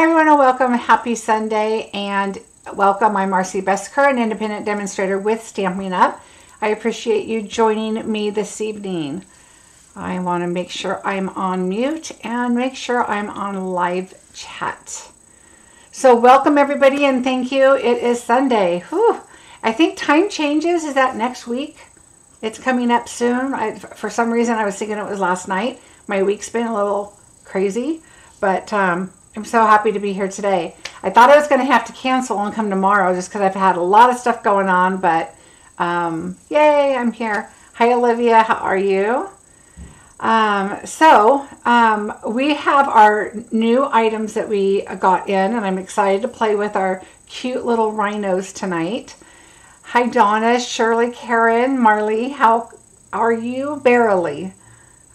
Hi everyone and welcome. Happy Sunday and welcome. I'm Marcie Besecker, an independent demonstrator with Stampin' Up. I appreciate you joining me this evening. I want to make sure I'm on mute and make sure I'm on live chat. So welcome everybody and thank you. It is Sunday. Whew. I think time changes. Is that next week? It's coming up soon. For some reason I was thinking it was last night. My week's been a little crazy, but I'm so happy to be here today. I thought I was going to have to cancel and come tomorrow just because I've had a lot of stuff going on, but yay, I'm here. Hi, Olivia. How are you? We have our new items that we got in, and I'm excited to play with our cute little rhinos tonight. Hi, Donna, Shirley, Karen, Marley. How are you? Barely.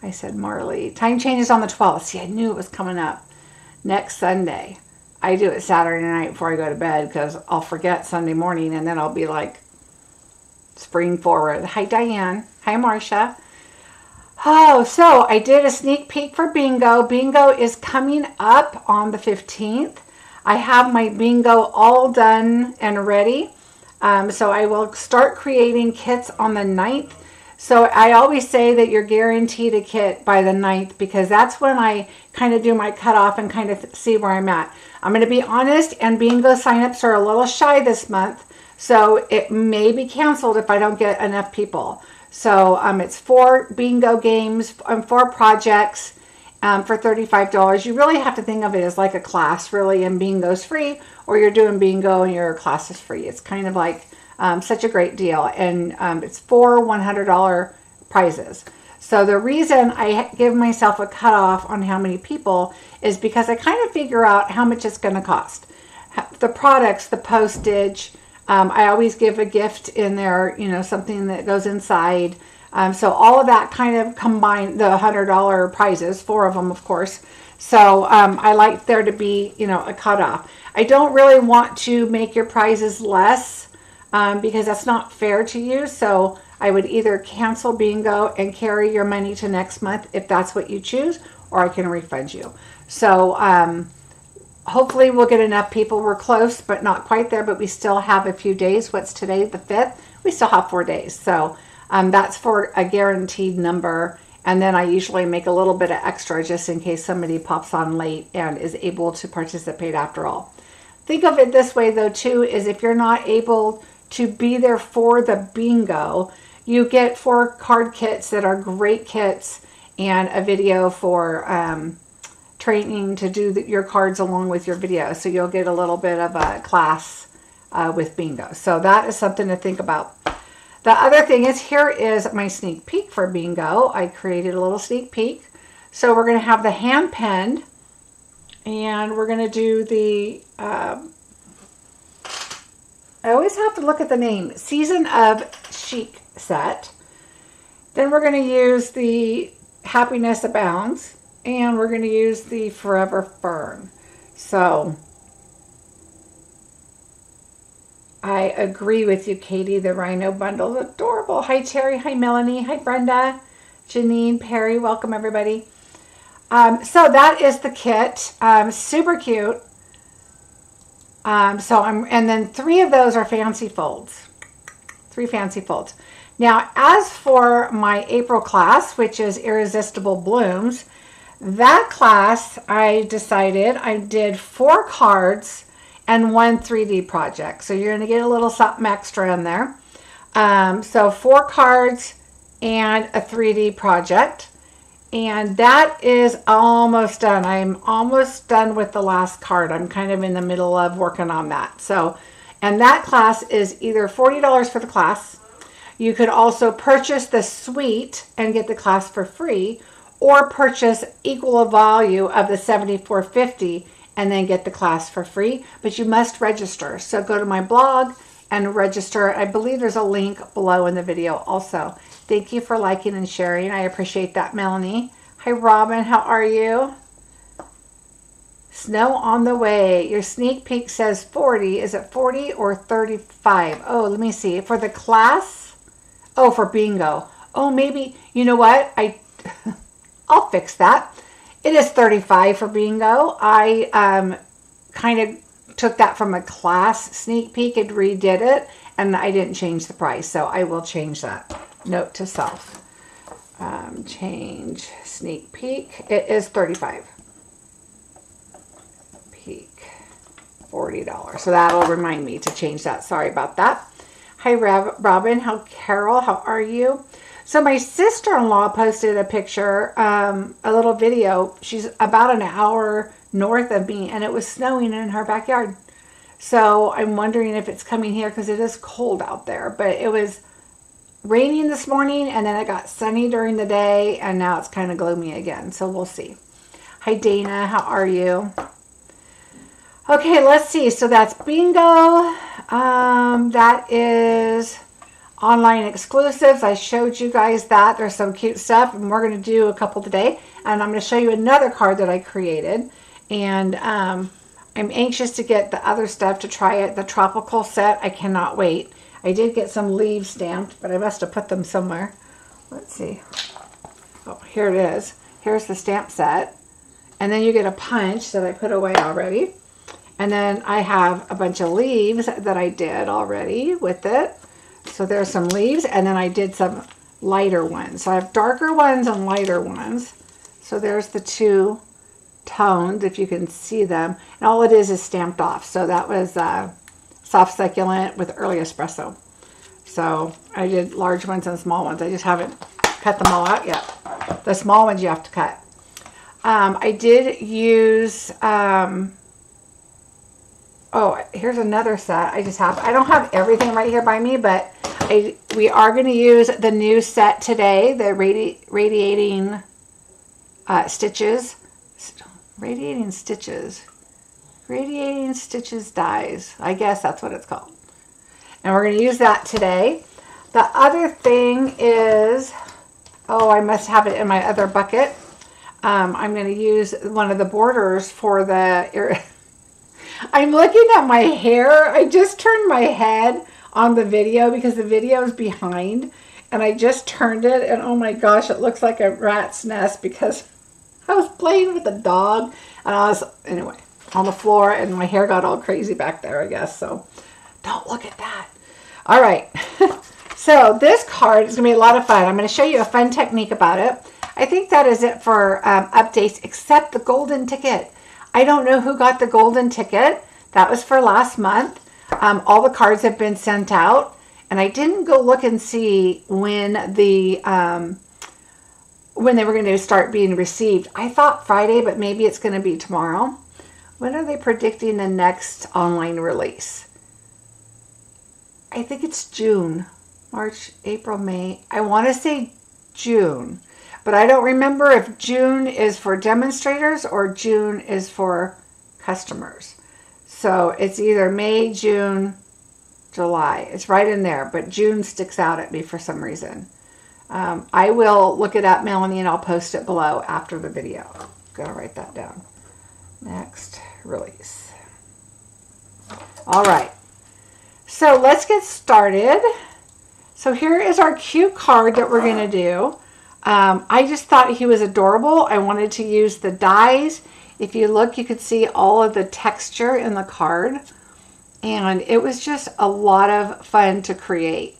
I said Marley. Time changes on the 12th. See, I knew it was coming up. Next Sunday. I do it Saturday night before I go to bed because I'll forget Sunday morning and then I'll be like spring forward. Hi, Diane. Hi, Marcia. Oh, so I did a sneak peek for bingo. Bingo is coming up on the 15th. I have my bingo all done and ready. So I will start creating kits on the 9th. So I always say that you're guaranteed a kit by the 9th because that's when I kind of do my cutoff and kind of see where I'm at. I'm going to be honest, and bingo signups are a little shy this month. So it may be canceled if I don't get enough people. So it's 4 bingo games and 4 projects for $35. You really have to think of it as like a class, really, and bingo's free, or you're doing bingo and your class is free. It's kind of like such a great deal, and it's 4 $100 prizes. So the reason I give myself a cutoff on how many people is because I kind of figure out how much it's going to cost. The products, the postage, I always give a gift in there, you know, something that goes inside. So all of that kind of combined, the $100 prizes, 4 of them, of course. So I like there to be, you know, a cutoff. I don't really want to make your prizes less because that's not fair to you. So I would either cancel bingo and carry your money to next month if that's what you choose, or I can refund you. So hopefully we'll get enough people. We're close, but not quite there, but we still have a few days. What's today, the 5th? We still have 4 days. So that's for a guaranteed number. And then I usually make a little bit of extra just in case somebody pops on late and is able to participate after all. Think of it this way, though, too, is if you're not able to be there for the bingo, you get 4 card kits that are great kits and a video for training to do your cards along with your video. So you'll get a little bit of a class with bingo. So that is something to think about. The other thing is, here is my sneak peek for bingo. I created a little sneak peek. So we're going to have the hand penned, and we're going to do the I always have to look at the name, Season of Chic set. Then we're going to use the Happiness Abounds, and we're going to use the Forever Fern. So I agree with you, Katie. The Rhino bundle is adorable. Hi, Terry. Hi, Melanie. Hi, Brenda. Janine, Perry. Welcome, everybody. So that is the kit. Super cute. And then 3 of those are fancy folds. 3 fancy folds. Now, as for my April class, which is Irresistible Blooms, that class I decided I did 4 cards and 1 3D project. So you're going to get a little something extra in there. So 4 cards and a 3D project. And that is almost done. I'm almost done with the last card. I'm kind of in the middle of working on that. So, and that class is either $40 for the class. You could also purchase the suite and get the class for free, or purchase equal value of the $74.50 and then get the class for free. But you must register. So go to my blog and register. I believe there's a link below in the video also. Thank you for liking and sharing. I appreciate that, Melanie. Hi, Robin. How are you? Snow on the way. Your sneak peek says 40. Is it 40 or 35? Oh, let me see. For the class? Oh, for bingo. Oh, maybe. You know what? I'll fix that. It is 35 for bingo. I kind of took that from a class sneak peek and redid it, and I didn't change the price, so I will change that. Note to self. Change sneak peek. It is $35. Peek. $40. So that'll remind me to change that. Sorry about that. Hi, Robin. Carol, how are you? So my sister-in-law posted a picture, a little video. She's about an hour north of me, and it was snowing in her backyard. So I'm wondering if it's coming here because it is cold out there. But it was raining this morning, and then it got sunny during the day, and now it's kind of gloomy again. So we'll see. Hi, Dana. How are you? Okay, let's see. So that's bingo. That is online exclusives. I showed you guys that. There's some cute stuff, and we're going to do a couple today. And I'm going to show you another card that I created. And I'm anxious to get the other stuff to try it. The tropical set. I cannot wait. I did get some leaves stamped, but I must have put them somewhere. Let's see. Oh, here it is. Here's the stamp set. And then you get a punch that I put away already. And then I have a bunch of leaves that I did already with it. So there's some leaves, and then I did some lighter ones. So I have darker ones and lighter ones. So there's the two tones, if you can see them. And all it is stamped off. So that was soft succulent with early espresso. So I did large ones and small ones. I just haven't cut them all out yet. The small ones you have to cut. I did use... oh, here's another set. I don't have everything right here by me, but we are going to use the new set today, the radiating stitches. Radiating stitches dies. I guess that's what it's called. And we're going to use that today. The other thing is, oh, I must have it in my other bucket. I'm going to use one of the borders for the... I'm looking at my hair. I just turned my head on the video because the video is behind, and I just turned it, and oh my gosh, it looks like a rat's nest because I was playing with the dog, and I was, anyway, on the floor, and my hair got all crazy back there, I guess, so don't look at that. All right, so this card is going to be a lot of fun. I'm going to show you a fun technique about it. I think that is it for updates, except the golden ticket. I don't know who got the golden ticket. That was for last month. All the cards have been sent out, and I didn't go look and see when they were going to start being received. I thought Friday, but maybe it's going to be tomorrow. When are they predicting the next online release? I think it's June, March, April, May. I want to say June. But I don't remember if June is for demonstrators or June is for customers. So it's either May, June, July. It's right in there, but June sticks out at me for some reason. I will look it up, Melanie, and I'll post it below after the video. Gotta write that down. Next release. All right. So let's get started. So here is our cute card that we're going to do. I just thought he was adorable. I wanted to use the dies. If you look, you could see all of the texture in the card. And it was just a lot of fun to create.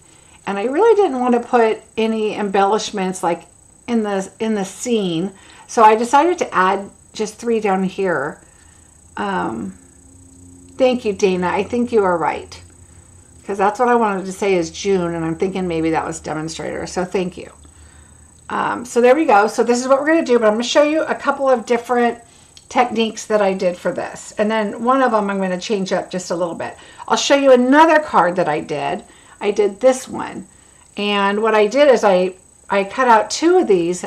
And I really didn't want to put any embellishments like in the scene. So I decided to add just 3 down here. Thank you, Dana. I think you are right. Because that's what I wanted to say is June. And I'm thinking maybe that was demonstrator. So thank you. So there we go. So this is what we're going to do, but I'm going to show you a couple of different techniques that I did for this. And then one of them I'm going to change up just a little bit. I'll show you another card that I did. I did this one. And what I did is I cut out 2 of these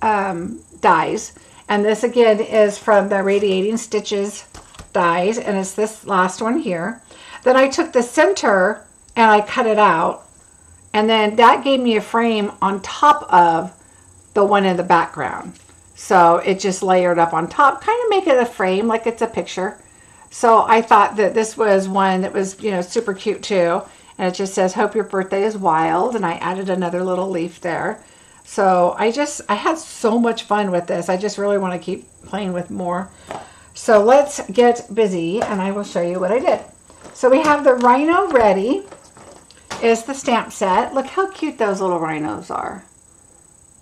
dies. And this again is from the Radiating Stitches dies. And it's this last one here. Then I took the center and I cut it out. And then that gave me a frame on top of the one in the background. So it just layered up on top, kind of make it a frame like it's a picture. So I thought that this was one that was, you know, super cute too. And it just says, hope your birthday is wild. And I added another little leaf there. So I had so much fun with this. I just really want to keep playing with more. So let's get busy and I will show you what I did. So we have the Rhino ready. Is the stamp set. Look how cute those little rhinos are.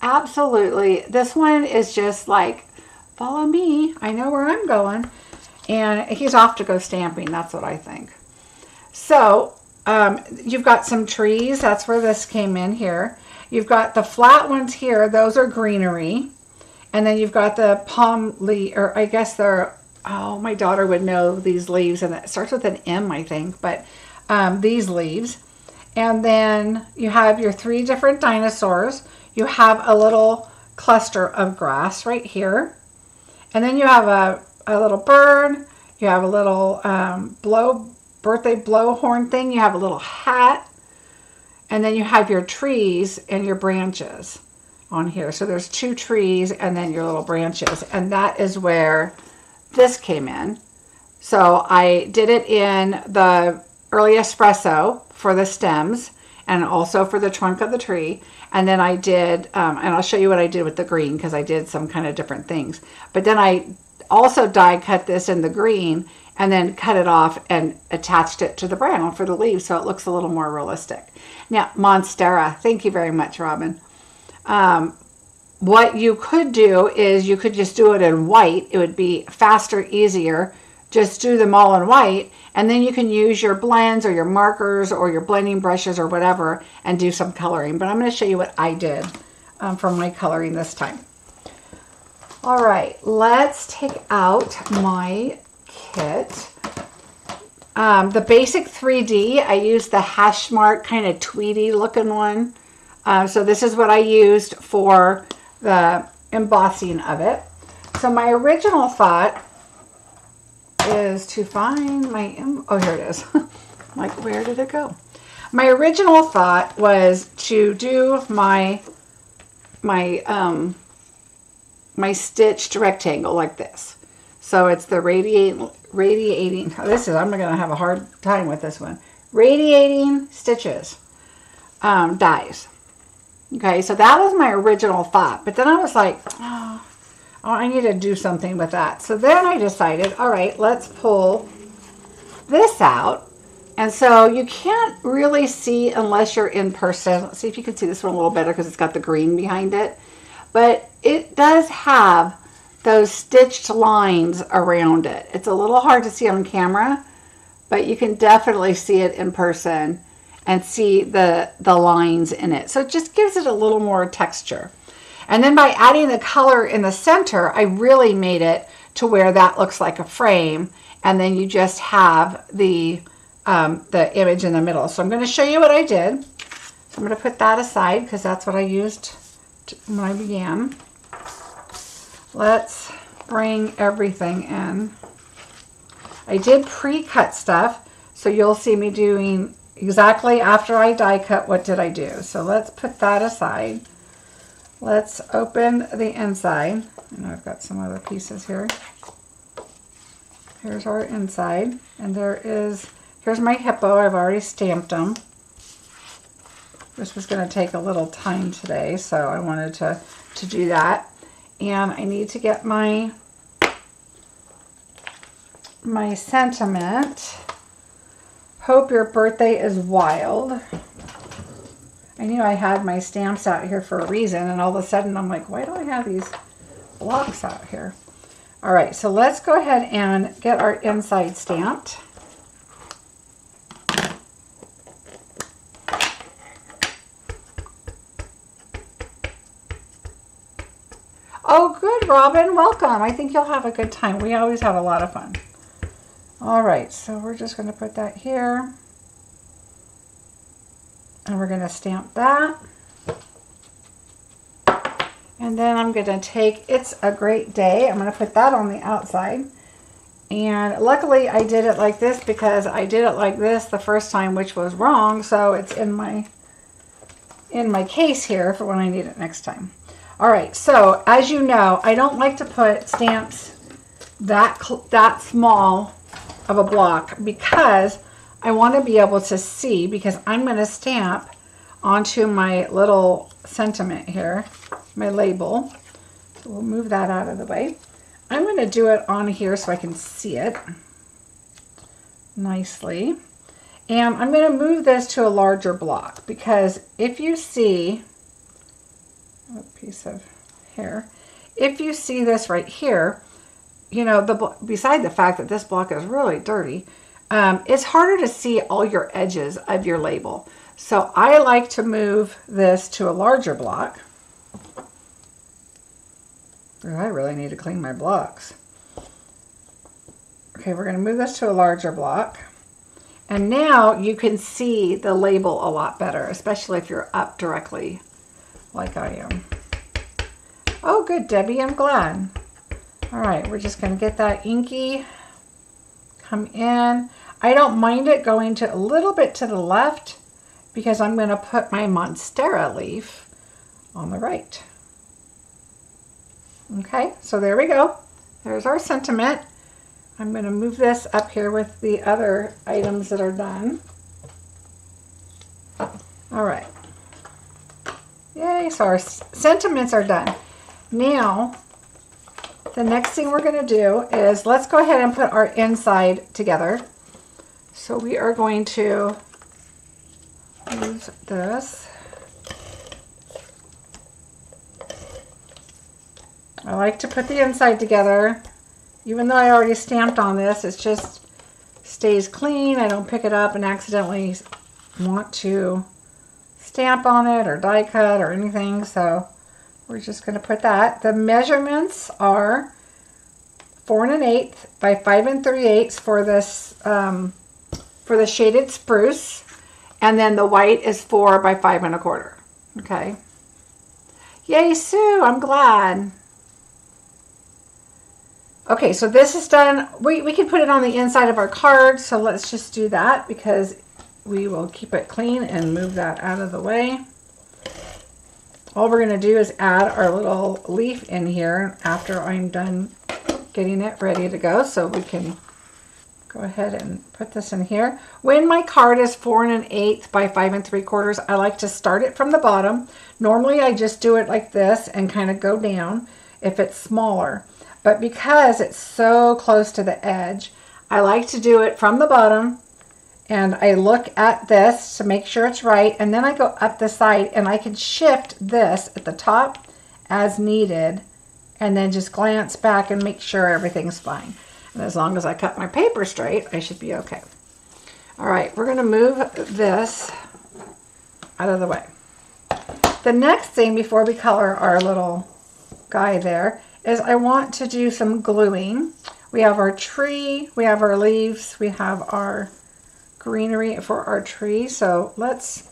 Absolutely. This one is just like, follow me. I know where I'm going. And he's off to go stamping. That's what I think. So you've got some trees. That's where this came in here. You've got the flat ones here. Those are greenery. And then you've got the palm leaf, or I guess they're, oh, my daughter would know these leaves. And it starts with an M, I think. But these leaves. And then you have your 3 different dinosaurs. You have a little cluster of grass right here. And then you have a little bird. You have a little birthday blowhorn thing. You have a little hat. And then you have your trees and your branches on here. So there's 2 trees and then your little branches. And that is where this came in. So I did it in the early espresso for the stems and also for the trunk of the tree. And then I did, and I'll show you what I did with the green because I did some kind of different things. But then I also die cut this in the green and then cut it off and attached it to the brown for the leaves so it looks a little more realistic. Now, Monstera, thank you very much, Robin. What you could do is you could just do it in white. It would be faster, easier. Just do them all in white, and then you can use your blends or your markers or your blending brushes or whatever and do some coloring. But I'm going to show you what I did for my coloring this time. All right, let's take out my kit. The basic 3D, I used the hash mark kind of tweedy looking one. So this is what I used for the embossing of it. So my original thought is to find my, oh, here it is. Like, where did it go? My original thought was to do my stitched rectangle like this. So it's the radiating, I'm going to have a hard time with this one. Radiating stitches, dies. Okay, so that was my original thought. But then I was like, oh, I need to do something with that. So then I decided, all right, let's pull this out. And so you can't really see unless you're in person. Let's see if you can see this one a little better because it's got the green behind it. But it does have those stitched lines around it. It's a little hard to see on camera, but you can definitely see it in person and see the lines in it. So it just gives it a little more texture. And then by adding the color in the center, I really made it to where that looks like a frame. And then you just have the image in the middle. So I'm going to show you what I did. So I'm going to put that aside because that's what I used when I began. Let's bring everything in. I did pre-cut stuff, so you'll see me doing exactly after I die cut, what did I do. So let's put that aside. Let's open the inside. And I've got some other pieces here. Here's our inside. And here's my hippo. I've already stamped them. This was going to take a little time today, so I wanted to do that. And I need to get my sentiment. Hope your birthday is wild. I knew I had my stamps out here for a reason, and all of a sudden I'm like, why do I have these blocks out here? All right, so let's go ahead and get our inside stamped. Oh, good, Robin. Welcome. I think you'll have a good time. We always have a lot of fun. All right, so we're just going to put that here. And we're going to stamp that. And then I'm going to take It's a Great Day. I'm going to put that on the outside. And luckily I did it like this because I did it like this the first time, which was wrong. So it's in my case here for when I need it next time. All right, so as you know, I don't like to put stamps that small of a block because I want to be able to see, because I'm going to stamp onto my little sentiment here, my label. So we'll move that out of the way. I'm going to do it on here so I can see it nicely. And I'm going to move this to a larger block, because if you see a piece of hair, if you see this right here, you know, beside the fact that this block is really dirty, it's harder to see all your edges of your label. So I like to move this to a larger block. I really need to clean my blocks. Okay, we're going to move this to a larger block. And now you can see the label a lot better, especially if you're up directly like I am. Oh, good, Debbie, I'm glad. All right, we're just going to get that inky come in. I don't mind it going to a little bit to the left, because I'm going to put my Monstera leaf on the right. Okay, so there we go. There's our sentiment. I'm going to move this up here with the other items that are done. All right. Yay, so our sentiments are done. Now, the next thing we're going to do is, let's go ahead and put our inside together. So we are going to use this. I like to put the inside together. Even though I already stamped on this, it just stays clean. I don't pick it up and accidentally want to stamp on it or die cut or anything. So we're just going to put that. The measurements are 4 1/8 by 5 3/8 for this, for the shaded spruce. And then the white is 4 by 5 1/4. Okay. Yay, Sue, I'm glad. Okay, so this is done. We can put it on the inside of our card, so let's just do that, because we will keep it clean and move that out of the way. All we're going to do is add our little leaf in here after I'm done getting it ready to go, so we can go ahead and put this in here. When my card is 4 1/8 by 5 3/4, I like to start it from the bottom. Normally I just do it like this and kind of go down if it's smaller. But because it's so close to the edge, I like to do it from the bottom, and I look at this to make sure it's right, and then I go up the side, and I can shift this at the top as needed, and then just glance back and make sure everything's fine. And as long as I cut my paper straight, I should be okay. All right, we're going to move this out of the way. The next thing before we color our little guy there is I want to do some gluing. We have our tree, we have our leaves, we have our greenery for our tree. So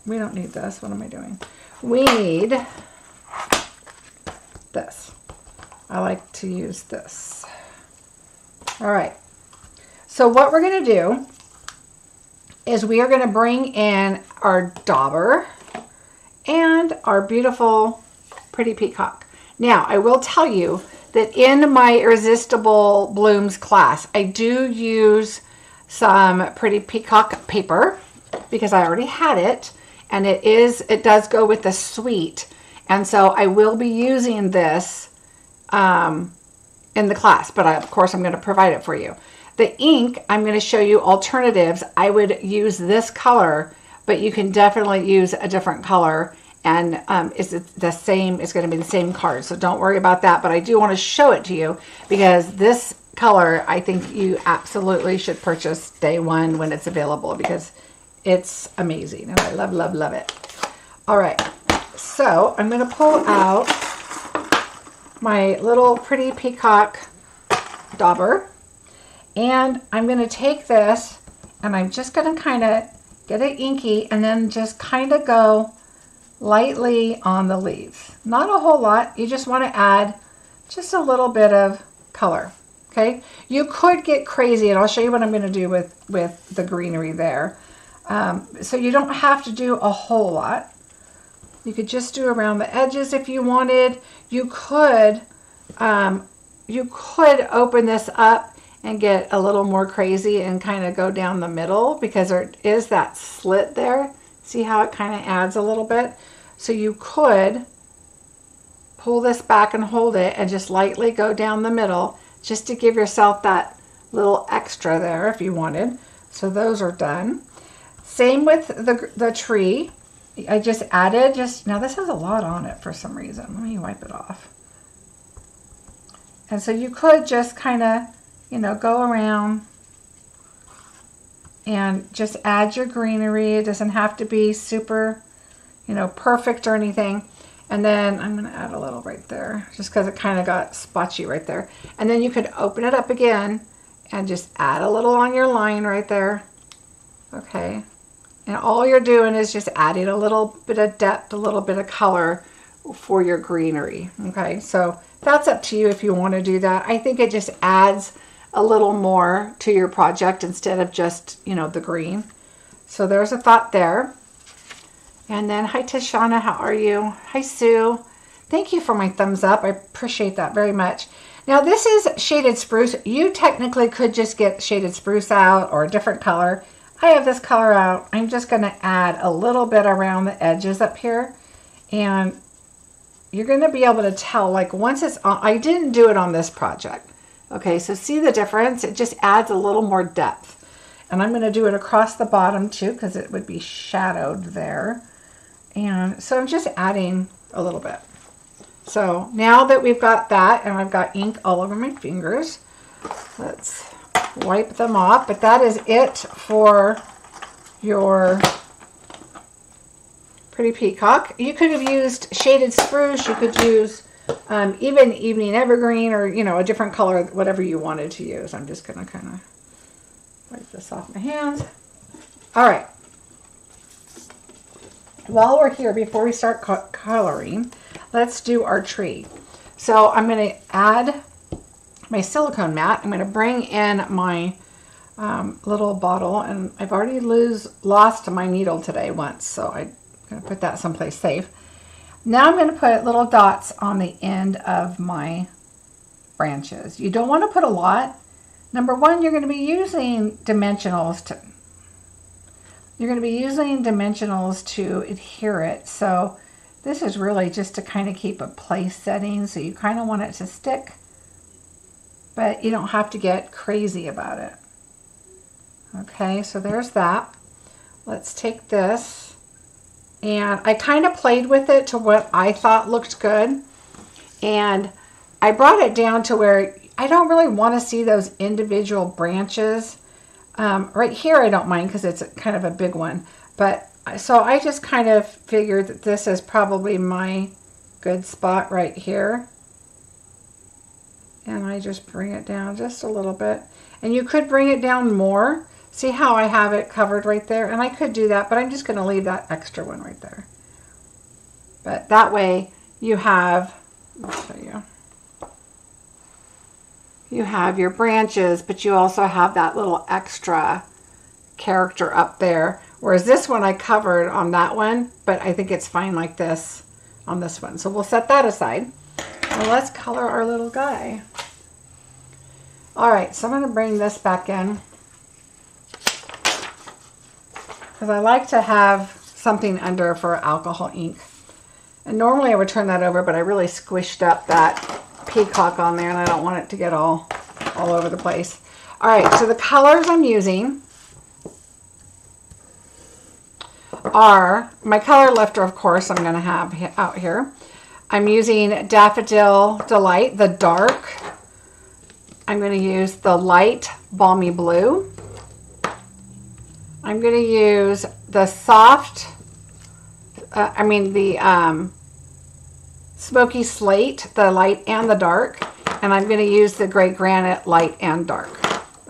we don't need this. What am I doing? We need this. I like to use this. All right. So what we're going to do is we are going to bring in our dauber and our beautiful pretty peacock. Now, I will tell you that in my Irresistible Blooms class, I do use some pretty peacock paper because I already had it, and it does go with the suite, and so I will be using this in the class, but of course I'm going to provide it for you. The ink, I'm going to show you alternatives. I would use this color, but you can definitely use a different color. And it's the same, it's going to be the same card, so don't worry about that. But I do want to show it to you because this color, I think you absolutely should purchase day one when it's available, because it's amazing and I love, love, love it. All right, so I'm going to pull out my little pretty peacock dauber, and I'm going to take this and I'm just going to kind of get it inky and then just kind of go lightly on the leaves. Not a whole lot. You just want to add just a little bit of color. Okay. You could get crazy, and I'll show you what I'm going to do with the greenery there. So you don't have to do a whole lot. You could just do around the edges if you wanted. You could open this up and get a little more crazy and kind of go down the middle, because there is that slit there. See how it kind of adds a little bit? So you could pull this back and hold it and just lightly go down the middle just to give yourself that little extra there if you wanted. So those are done. Same with the tree. I just added, now this has a lot on it for some reason. Let me wipe it off. And so you could just kind of, you know, go around and just add your greenery. It doesn't have to be super, you know, perfect or anything. And then I'm going to add a little right there just because it kind of got spotchy right there. And then you could open it up again and just add a little on your line right there. Okay. And all you're doing is just adding a little bit of depth, a little bit of color for your greenery. Okay. So that's up to you if you want to do that. I think it just adds a little more to your project instead of just, you know, the green. So there's a thought there. And then, hi Tashana, how are you? Hi Sue. Thank you for my thumbs up. I appreciate that very much. Now this is shaded spruce. You technically could just get shaded spruce out or a different color. I have this color out. I'm just going to add a little bit around the edges up here. And you're going to be able to tell, like once it's on, I didn't do it on this project. Okay, so see the difference? It just adds a little more depth. And I'm going to do it across the bottom too because it would be shadowed there. And so I'm just adding a little bit. So now that we've got that and I've got ink all over my fingers, let's wipe them off. But that is it for your pretty peacock. You could have used shaded spruce. You could use even evening evergreen or, you know, a different color, whatever you wanted to use. I'm just going to kind of wipe this off my hands. All right. While we're here, before we start coloring, let's do our tree. So I'm going to add my silicone mat. I'm going to bring in my little bottle, and I've already lost my needle today once, so I'm going to put that someplace safe. Now I'm going to put little dots on the end of my branches. You don't want to put a lot. Number one, you're going to be using dimensionals to adhere it. So this is really just to kind of keep a place setting. So you kind of want it to stick, but you don't have to get crazy about it. Okay, so there's that. Let's take this, and I kind of played with it to what I thought looked good. And I brought it down to where I don't really want to see those individual branches. Right here I don't mind because it's kind of a big one, but so I just kind of figured that this is probably my good spot right here, and I just bring it down just a little bit. And you could bring it down more. See how I have it covered right there? And I could do that, but I'm just going to leave that extra one right there. But that way you have, I'll show you. You have your branches, but you also have that little extra character up there. Whereas this one I covered on that one, but I think it's fine like this on this one. So we'll set that aside. And let's color our little guy. All right, so I'm going to bring this back in because I like to have something under for alcohol ink. And normally I would turn that over, but I really squished up that peacock on there and I don't want it to get all over the place. All right, so the colors I'm using are my color lifter, of course, I'm going to have out here. I'm using Daffodil Delight, the dark. I'm going to use the light Balmy Blue. I'm going to use the soft, the Smoky Slate, the light and the dark. And I'm going to use the Gray Granite light and dark.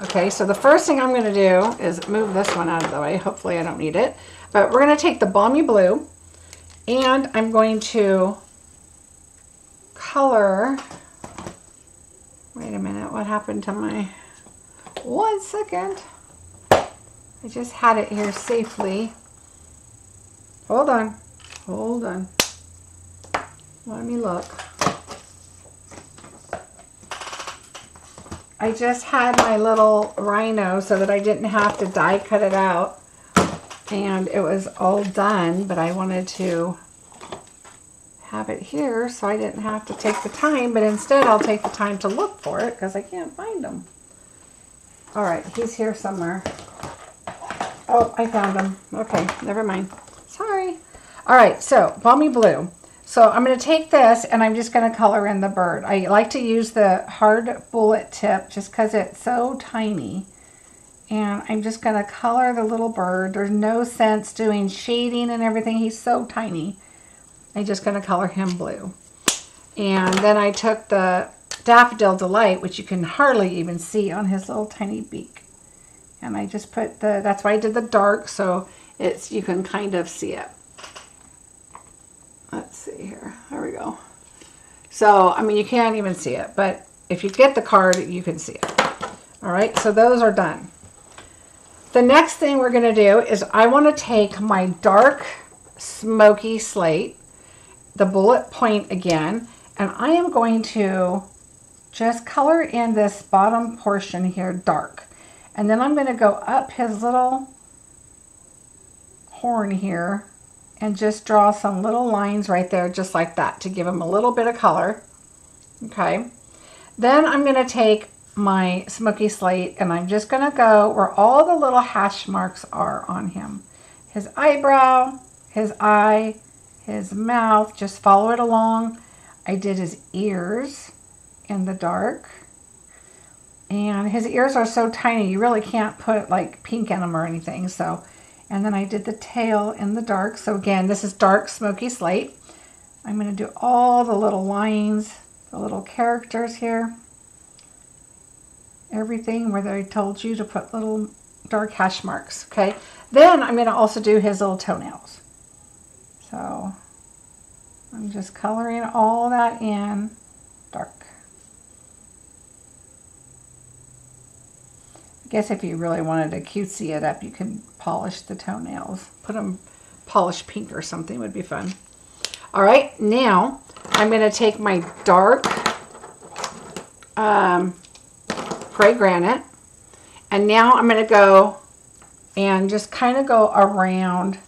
Okay, so the first thing I'm going to do is move this one out of the way. Hopefully I don't need it. But we're going to take the Balmy Blue and I'm going to color. Wait a minute, what happened to my, 1 second. I just had it here safely. Hold on. Let me look. I just had my little Rhino so that I didn't have to die cut it out. And it was all done, but I wanted to have it here so I didn't have to take the time, but instead I'll take the time to look for it because I can't find him. All right, he's here somewhere. Oh, I found him. Okay, never mind. Sorry. All right, so Balmy Blue. So I'm going to take this and I'm just going to color in the bird. I like to use the hard bullet tip just because it's so tiny. And I'm just going to color the little bird. There's no sense doing shading and everything. He's so tiny. I'm just going to color him blue. And then I took the Daffodil Delight, which you can hardly even see on his little tiny beak. And I just put the, that's why I did the dark, so it's, you can kind of see it. Let's see here. There we go. So, I mean, you can't even see it, but if you get the card, you can see it. All right, so those are done. The next thing we're going to do is I want to take my dark smoky slate, the bullet point again, and I am going to just color in this bottom portion here dark. And then I'm going to go up his little horn here and just draw some little lines right there just like that to give him a little bit of color. Okay. Then I'm going to take my smoky slate and I'm just going to go where all the little hash marks are on him. His eyebrow, his eye, his mouth, just follow it along. I did his ears in the dark. And his ears are so tiny, you really can't put like pink in them or anything. So, and then I did the tail in the dark. So again, this is dark smoky slate. I'm going to do all the little lines, the little characters here. Everything where they told you to put little dark hash marks. Okay. Then I'm going to also do his little toenails. So I'm just coloring all that in dark. I guess if you really wanted to cutesy it up, you could polish the toenails. Put them polished pink or something would be fun. All right, now I'm going to take my dark gray granite, and now I'm going to go and just kind of go around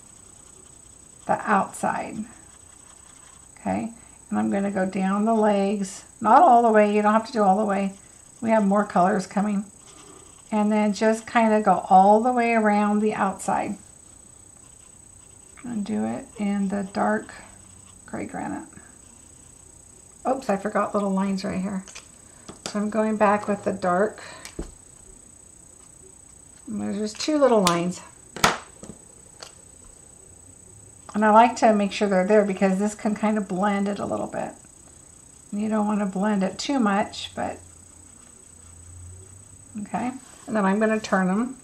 the outside. Okay, and I'm going to go down the legs, not all the way. You don't have to do all the way. We have more colors coming. And then just kind of go all the way around the outside. And do it in the dark gray granite. Oops, I forgot little lines right here. So I'm going back with the dark. And there's just two little lines. And I like to make sure they're there because this can kind of blend it a little bit. You don't want to blend it too much, but okay. And then I'm going to turn them.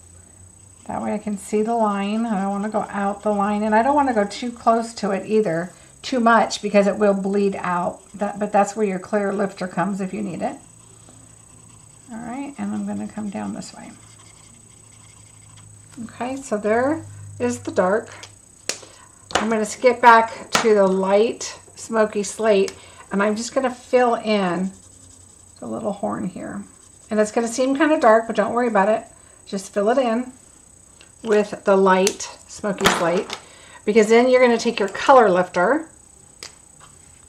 That way I can see the line. I don't want to go out the line. And I don't want to go too close to it either. Too much because it will bleed out. But that's where your clear lifter comes if you need it. All right. And I'm going to come down this way. Okay. So there is the dark. I'm going to skip back to the light smoky slate. And I'm just going to fill in the little horn here. And it's going to seem kind of dark, but don't worry about it. Just fill it in with the light smoky slate. Because then you're going to take your color lifter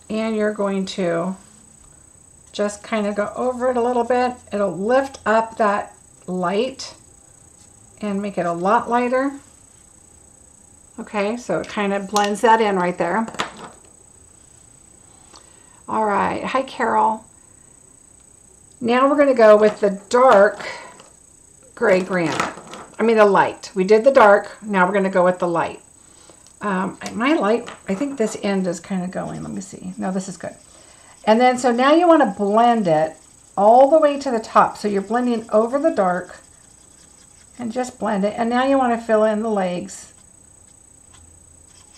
and you're going to just kind of go over it a little bit. It'll lift up that light and make it a lot lighter. Okay, so it kind of blends that in right there. All right. Hi, Carol. Now we're going to go with the dark gray granite. I mean the light. We did the dark. Now we're going to go with the light. My light, I think this end is kind of going. Let me see. No, this is good. And then, so now you want to blend it all the way to the top. So you're blending over the dark and just blend it. And now you want to fill in the legs.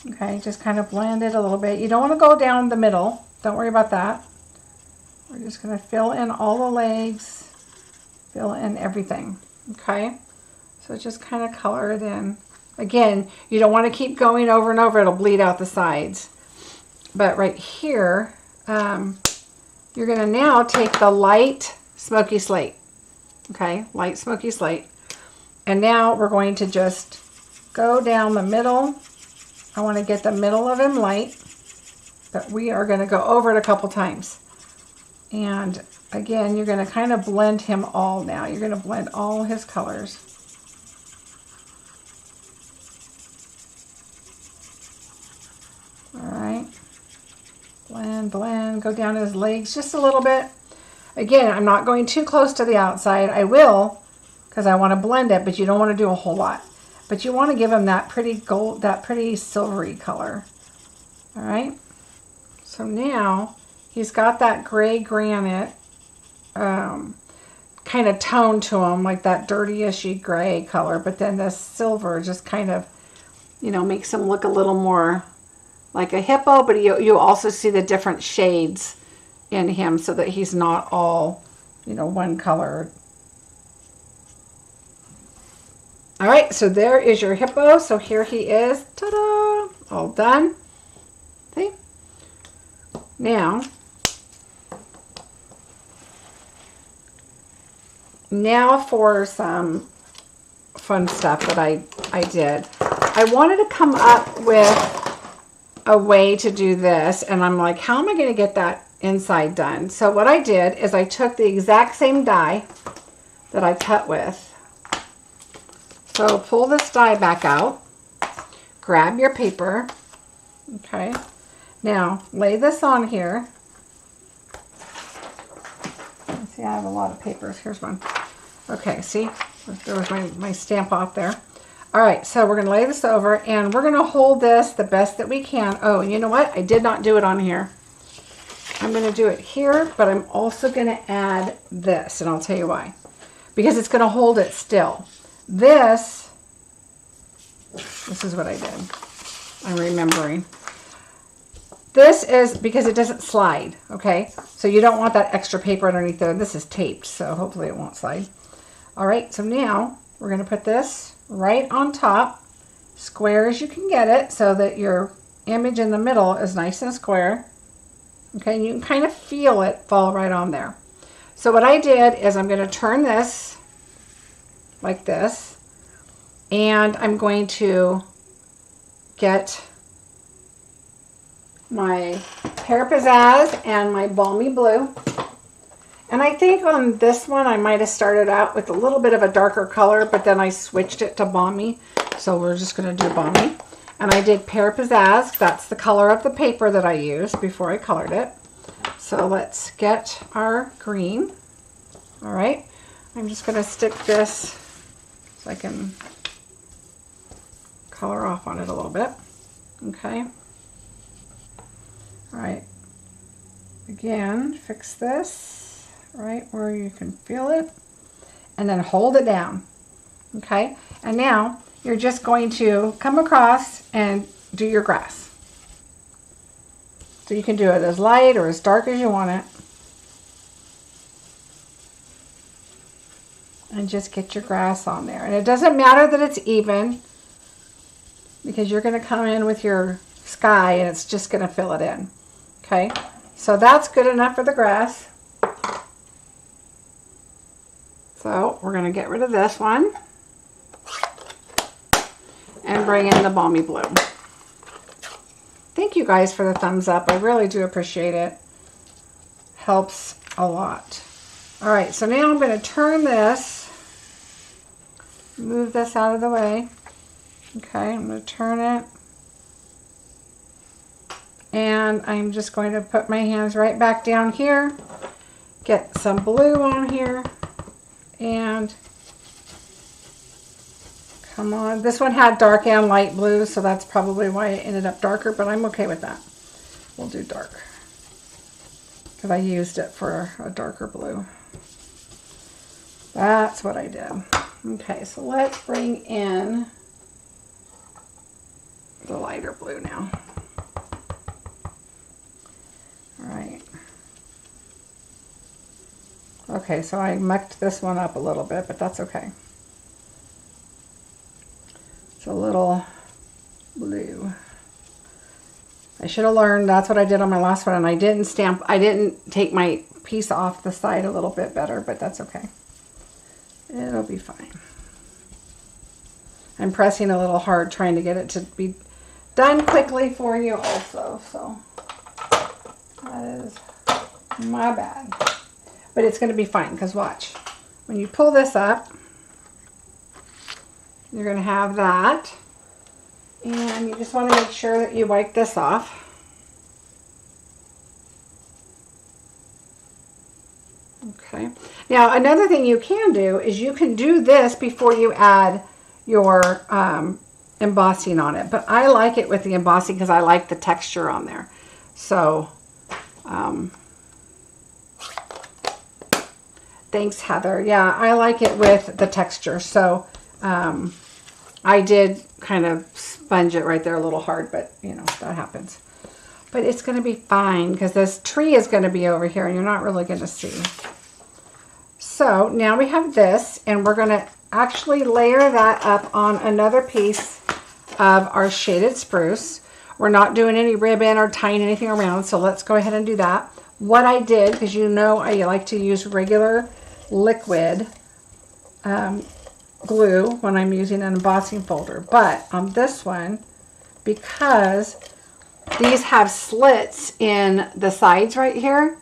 Okay, just kind of blend it a little bit. You don't want to go down the middle. Don't worry about that. We're just going to fill in all the legs, fill in everything, okay? So just kind of color it in. Again, you don't want to keep going over and over. It'll bleed out the sides. But right here, you're going to now take the light smoky slate, okay? Light smoky slate. And now we're going to just go down the middle. I want to get the middle of him light. but we are going to go over it a couple times. And again, you're going to kind of blend him all now. You're going to blend all his colors. All right. Blend, blend, go down his legs just a little bit. Again, I'm not going too close to the outside. I will, because I want to blend it, but you don't want to do a whole lot. But you want to give him that pretty gold, that pretty silvery color. All right. So now he's got that gray granite kind of tone to him, like that dirty-ishy gray color. But then the silver just kind of, you know, makes him look a little more like a hippo. But you also see the different shades in him so that he's not all, you know, one color. All right, so there is your hippo. So here he is. Ta-da! All done. See? Now for some fun stuff that I did. I wanted to come up with a way to do this, and I'm like, how am I going to get that inside done? So what I did is I took the exact same die that I cut with. So pull this die back out, grab your paper, okay. Now lay this on here. Let's see, I have a lot of papers. Here's one. Okay, see, there was my stamp off there. All right, so we're going to lay this over, and we're going to hold this the best that we can. Oh, and you know what? I did not do it on here. I'm going to do it here, but I'm also going to add this, and I'll tell you why. Because it's going to hold it still. This is what I did. I'm remembering. This is because it doesn't slide, okay? So you don't want that extra paper underneath there. This is taped, so hopefully it won't slide. All right, so now we're going to put this right on top, square as you can get it, so that your image in the middle is nice and square. Okay, and you can kind of feel it fall right on there. So what I did is I'm going to turn this like this, and I'm going to get my Pear Pizzazz and my Balmy Blue. And I think on this one I might have started out with a little bit of a darker color, but then I switched it to Balmy. So we're just going to do Balmy. And I did Pear Pizzazz. That's the color of the paper that I used before I colored it. So let's get our green. All right. I'm just going to stick this so I can color off on it a little bit. Okay. All right. Again, fix this right where you can feel it, and then hold it down. Okay. And now you're just going to come across and do your grass. So you can do it as light or as dark as you want it. And just get your grass on there. And it doesn't matter that it's even, because you're going to come in with your sky and it's just going to fill it in. Okay, so that's good enough for the grass. So we're going to get rid of this one and bring in the Balmy Blue. Thank you guys for the thumbs up. I really do appreciate it. Helps a lot. All right, so now I'm going to turn this, move this out of the way. Okay, I'm going to turn it. And I'm just going to put my hands right back down here, get some blue on here, and come on. This one had dark and light blue, so that's probably why it ended up darker, but I'm okay with that. We'll do dark, because I used it for a darker blue. That's what I did. Okay, so let's bring in the lighter blue now. All right. Okay, so I mucked this one up a little bit, but that's okay. It's a little blue. I should have learned. That's what I did on my last one, and I didn't stamp. I didn't take my piece off the side a little bit better, but that's okay. It'll be fine. I'm pressing a little hard trying to get it to be done quickly for you also. So That is my bad. But it's going to be fine, because watch. When you pull this up, you're going to have that. And you just want to make sure that you wipe this off. Okay. Now, another thing you can do is you can do this before you add your embossing on it. But I like it with the embossing because I like the texture on there. So, thanks, Heather. Yeah, I like it with the texture. So, I did kind of sponge it right there a little hard, but, you know, that happens. But it's going to be fine because this tree is going to be over here and you're not really going to see. So now we have this, and we're going to actually layer that up on another piece of our shaded spruce. We're not doing any ribbon or tying anything around, so let's go ahead and do that. What I did, because you know I like to use regular liquid glue when I'm using an embossing folder, but on this one, because these have slits in the sides right here,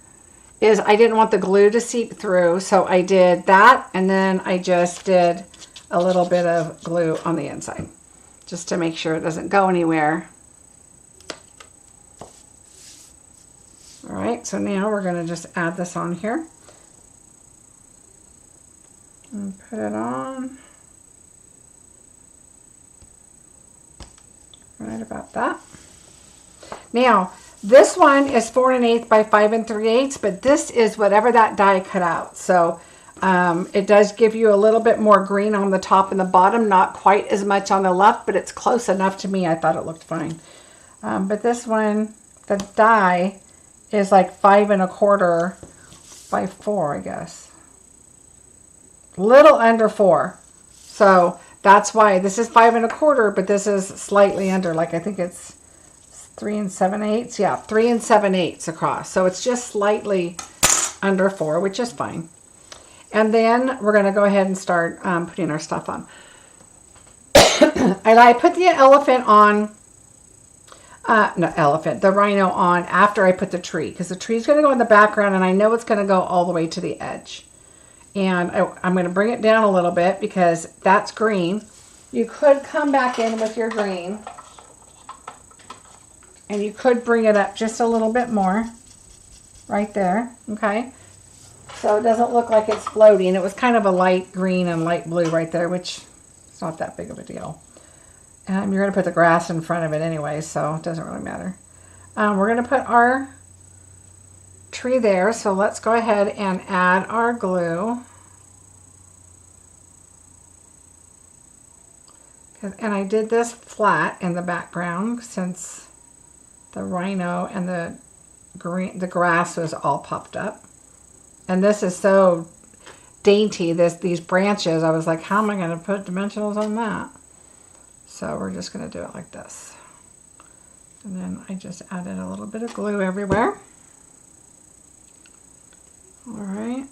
is I didn't want the glue to seep through, so I did that, and then I just did a little bit of glue on the inside, just to make sure it doesn't go anywhere. All right, so now we're going to just add this on here. And put it on. Right about that. Now, this one is 4 1/8 by 5 3/8, but this is whatever that die cut out. So it does give you a little bit more green on the top and the bottom, not quite as much on the left, but it's close enough to me. I thought it looked fine. But this one, the die is like 5 1/4 by 4, I guess. Little under 4. So that's why this is 5 1/4, but this is slightly under, like I think it's 3 7/8. Yeah, 3 7/8 across. So it's just slightly under 4, which is fine. And then we're going to go ahead and start putting our stuff on. And I put the elephant on, the rhino on after I put the tree, because the tree is going to go in the background, and I know it's going to go all the way to the edge. And I'm going to bring it down a little bit because that's green. You could come back in with your green, and you could bring it up just a little bit more right there, okay? So it doesn't look like it's floating. It was kind of a light green and light blue right there, which is not that big of a deal. You're going to put the grass in front of it anyway, so it doesn't really matter. We're going to put our tree there, so let's go ahead and add our glue. And I did this flat in the background since the rhino and the grass was all popped up. And this is so dainty, these branches. I was like, how am I going to put dimensionals on that? So we're just going to do it like this. And then I just added a little bit of glue everywhere. All right.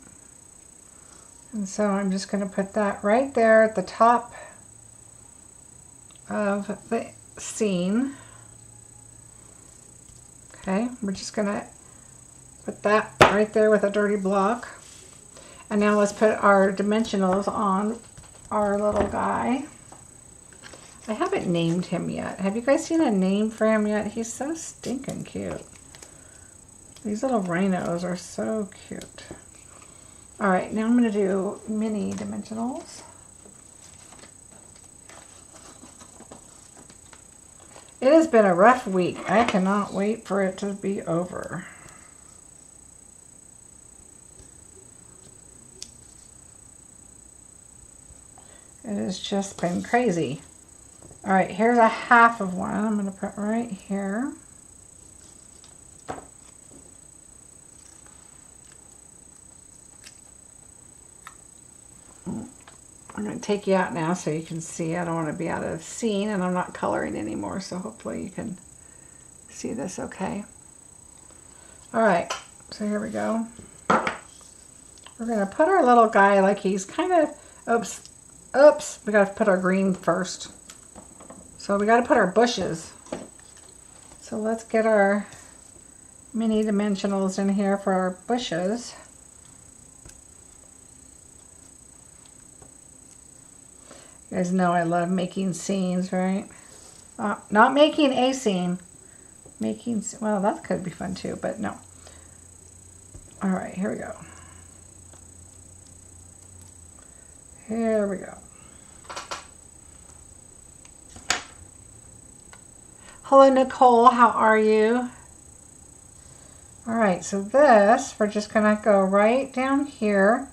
And so I'm just going to put that right there at the top of the scene. Okay, we're just going to put that right there with a dirty block. And now let's put our dimensionals on our little guy. I haven't named him yet. Have you guys seen a name for him yet? He's so stinking cute. These little rhinos are so cute. All right, now I'm going to do mini dimensionals. It has been a rough week. I cannot wait for it to be over. It has just been crazy. All right, here's a half of one. I'm going to put right here. I'm going to take you out now so you can see. I don't want to be out of scene, and I'm not coloring anymore, so hopefully you can see this okay. All right, so here we go. We're going to put our little guy like he's kind of, oops, we got to put our green first. So we got to put our bushes. So let's get our mini dimensionals in here for our bushes. You guys know I love making scenes, right? Not making a scene. Making, well, that could be fun too, but no. All right, here we go. Here we go. Hello, Nicole. How are you? All right, so this, we're just gonna go right down here.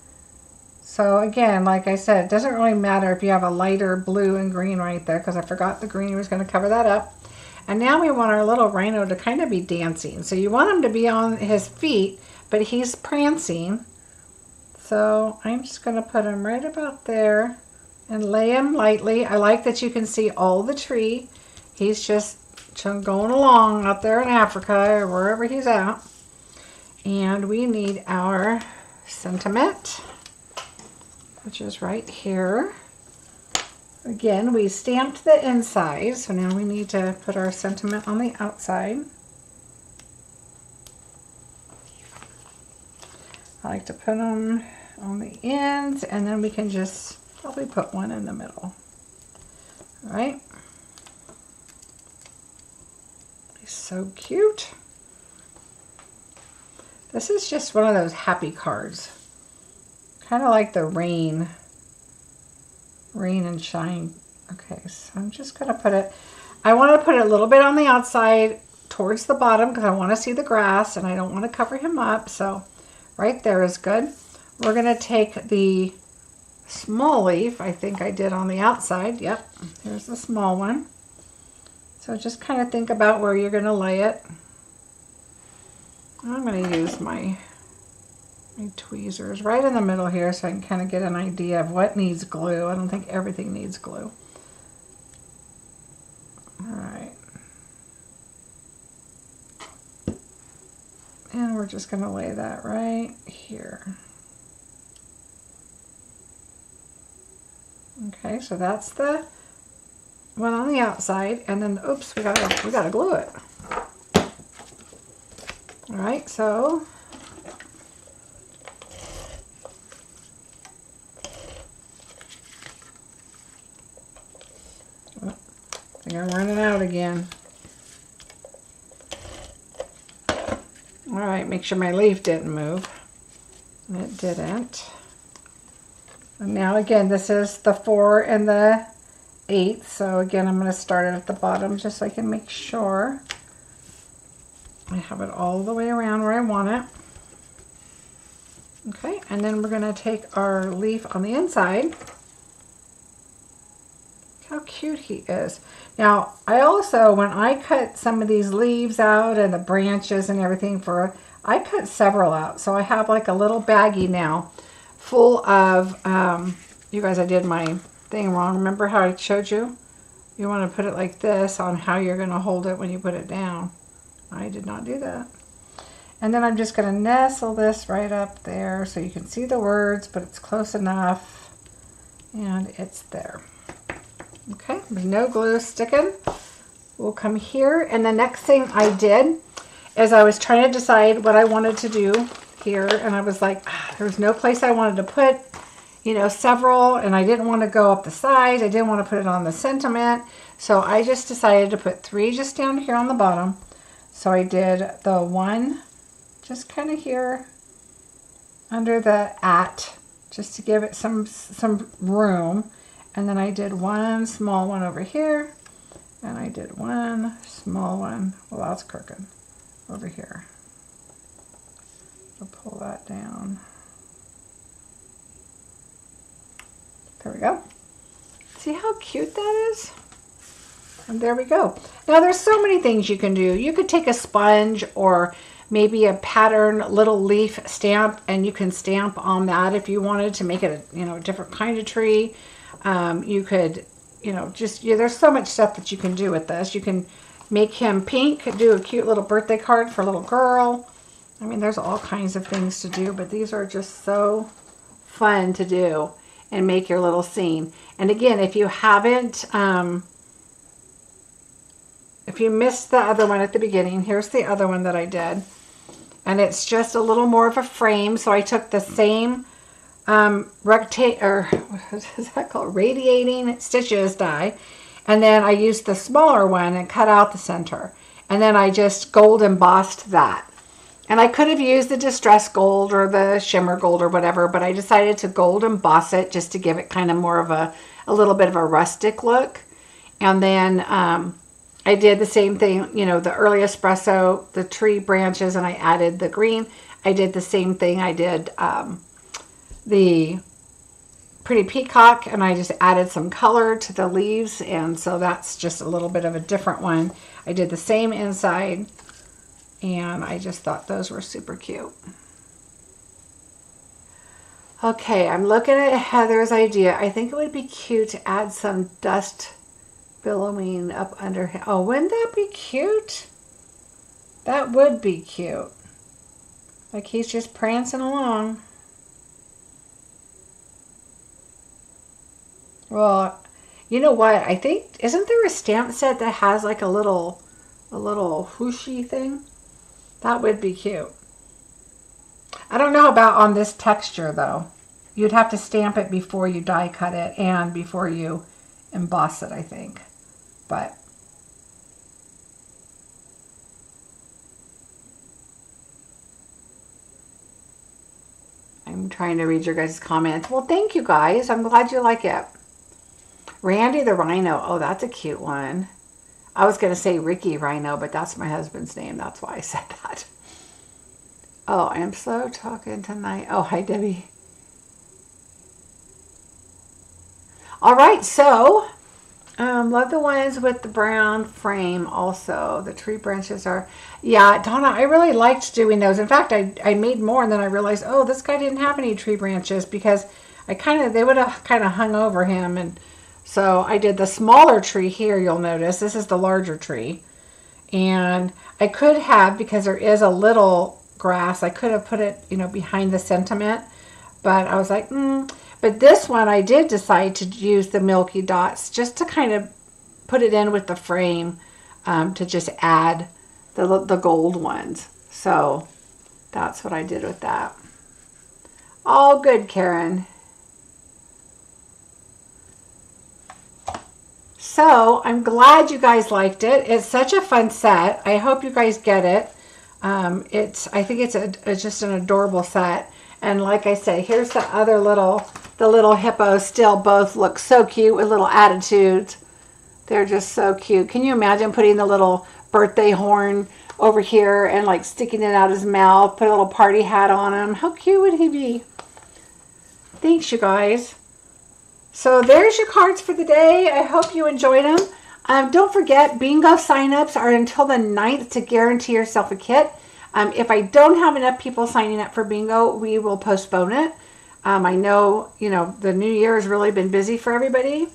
So again, like I said, it doesn't really matter if you have a lighter blue and green right there, because I forgot the green was gonna cover that up. And now we want our little rhino to kind of be dancing. So you want him to be on his feet, but he's prancing. So I'm just gonna put him right about there and lay him lightly. I like that you can see all the tree. He's just going along out there in Africa or wherever he's at. And we need our sentiment, which is right here. Again, we stamped the inside, so now we need to put our sentiment on the outside. I like to put them on the ends, and then we can just probably put one in the middle. All right. He's so cute. This is just one of those happy cards. Kind of like the rain and shine. Okay, so I'm just gonna put it, I want to put it a little bit on the outside towards the bottom because I want to see the grass and I don't want to cover him up. So right there is good. We're gonna take the small leaf, I think I did on the outside. Yep, here's the small one. So just kind of think about where you're gonna lay it. I'm gonna use my tweezers right in the middle here so I can kind of get an idea of what needs glue. I don't think everything needs glue. All right. And we're just going to lay that right here. Okay, so that's the one on the outside, and then oops, we gotta glue it. All right, so I think I'm running out again. All right, make sure my leaf didn't move. And it didn't. And now again, this is the 4 and the 8. So again, I'm going to start it at the bottom just so I can make sure I have it all the way around where I want it. Okay, and then we're going to take our leaf on the inside. Look how cute he is. Now, I also, when I cut some of these leaves out and the branches and everything I cut several out. So I have like a little baggie now full of, you guys, I did my thing wrong. Remember how I showed you? You want to put it like this on how you're going to hold it when you put it down. I did not do that. And then I'm just going to nestle this right up there so you can see the words, but it's close enough. And it's there. Okay, there's no glue sticking. We'll come here, and the next thing I did is I was trying to decide what I wanted to do here, and I was like, there was no place I wanted to put, you know, several, and I didn't want to go up the sides. I didn't want to put it on the sentiment, so I just decided to put 3 just down here on the bottom. So I did the 1 just kind of here under the at, just to give it some room. And then I did 1 small one over here, and I did 1 small one, well, that's crooked, over here. I'll pull that down. There we go. See how cute that is? And there we go. Now there's so many things you can do. You could take a sponge or maybe a pattern little leaf stamp, and you can stamp on that if you wanted to make it a, you know, a different kind of tree. You could, you know, just, yeah, there's so much stuff that you can do with this. You can make him pink, do a cute little birthday card for a little girl. I mean, there's all kinds of things to do, but these are just so fun to do and make your little scene. And again, if you haven't, if you missed the other one at the beginning, here's the other one that I did. and it's just a little more of a frame. So I took the same rectangle, what is that called? Radiating stitches die. And then I used the smaller one and cut out the center. And then I just gold embossed that. And I could have used the distress gold or the shimmer gold or whatever, but I decided to gold emboss it just to give it kind of more of a little bit of a rustic look. And then I did the same thing, you know, the early espresso, the tree branches, and I added the green. I did the same thing. I did the pretty peacock, and I just added some color to the leaves, and so that's just a little bit of a different one. I did the same inside, and I just thought those were super cute. Okay, I'm looking at Heather's idea. I think it would be cute to add some dust billowing up under him. Oh, wouldn't that be cute? That would be cute. Like he's just prancing along. Well, you know what? I think, isn't there a stamp set that has like a little whooshy thing? That would be cute. I don't know about on this texture though. You'd have to stamp it before you die cut it and before you emboss it, I think. But I'm trying to read your guys' comments. Well, thank you guys. I'm glad you like it. Randy the Rhino. Oh, that's a cute one. I was going to say Ricky Rhino, but that's my husband's name. That's why I said that. Oh, I'm slow talking tonight. Oh, hi, Debbie. All right, so love the ones with the brown frame also. The tree branches are, yeah, Donna, I really liked doing those. In fact, I made more, and then I realized, oh, this guy didn't have any tree branches because they would have kind of hung over him. And so I did the smaller tree here, you'll notice. This is the larger tree. And I could have, because there is a little grass, I could have put it, you know, behind the sentiment. But I was like, But this one, I did decide to use the milky dots just to kind of put it in with the frame to just add the gold ones. So that's what I did with that. All good, Karen. So I'm glad you guys liked it. It's such a fun set. I hope you guys get it. I think it's just an adorable set. And like I say, here's the other the little hippos still both look so cute with little attitudes. They're just so cute. Can you imagine putting the little birthday horn over here and like sticking it out his mouth, put a little party hat on him? How cute would he be? Thanks, you guys. So there's your cards for the day. I hope you enjoyed them. Don't forget, bingo signups are until the 9th to guarantee yourself a kit. If I don't have enough people signing up for bingo, we will postpone it. I know, you know, the new year has really been busy for everybody.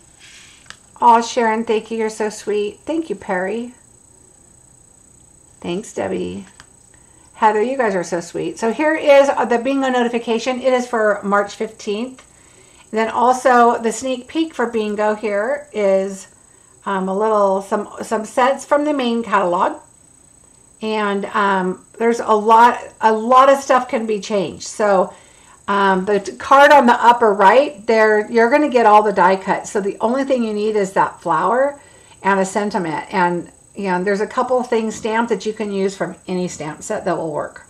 Oh, Sharon, thank you. You're so sweet. Thank you, Perry. Thanks, Debbie. Heather, you guys are so sweet. So here is the bingo notification. It is for March 15th. And then also the sneak peek for bingo here is some sets from the main catalog. And there's a lot of stuff can be changed. So the card on the upper right there, you're going to get all the die cuts. So the only thing you need is that flower and a sentiment. And there's a couple of things stamped that you can use from any stamp set that will work.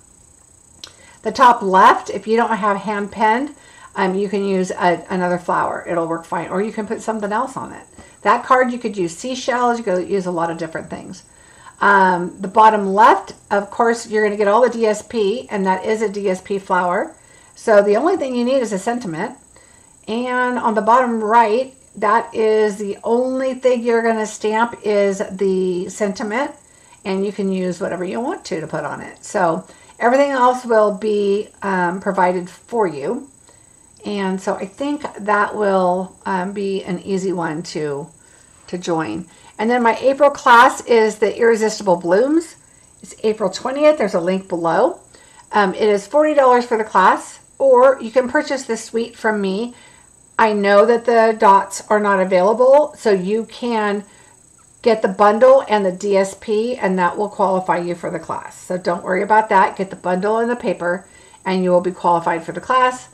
The top left, if you don't have hand penned, you can use another flower. It'll work fine. Or you can put something else on it. That card, you could use seashells. You could use a lot of different things. The bottom left, of course, you're going to get all the DSP, and that is a DSP flower. So the only thing you need is a sentiment. And on the bottom right, that is the only thing you're going to stamp is the sentiment, and you can use whatever you want to put on it. So everything else will be provided for you. And so I think that will be an easy one to join. And then my April class is the Irresistible Blooms. It's April 20th. There's a link below. It is $40 for the class, or you can purchase this suite from me. I know that the dots are not available, so you can get the bundle and the DSP, and that will qualify you for the class. So don't worry about that. Get the bundle and the paper, and you will be qualified for the class.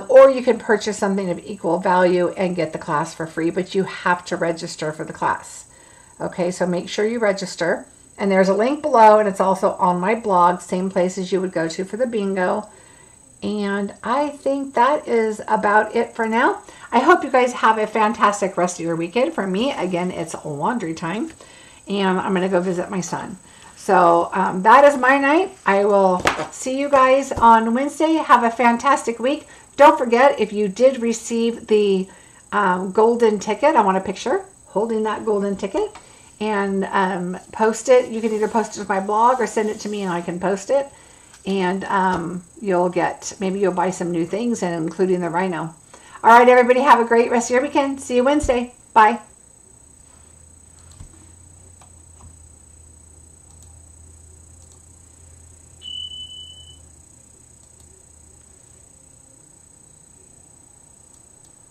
Or you can purchase something of equal value and get the class for free, but you have to register for the class. Okay, so make sure you register. And there's a link below, and it's also on my blog, same place as you would go to for the bingo. And I think that is about it for now. I hope you guys have a fantastic rest of your weekend. For me, again, it's laundry time, and I'm going to go visit my son. So that is my night. I will see you guys on Wednesday. Have a fantastic week. Don't forget, if you did receive the golden ticket, I want a picture holding that golden ticket, and post it. You can either post it to my blog or send it to me and I can post it. And maybe you'll buy some new things, and including the Rhino. All right, everybody, have a great rest of your weekend. See you Wednesday. Bye.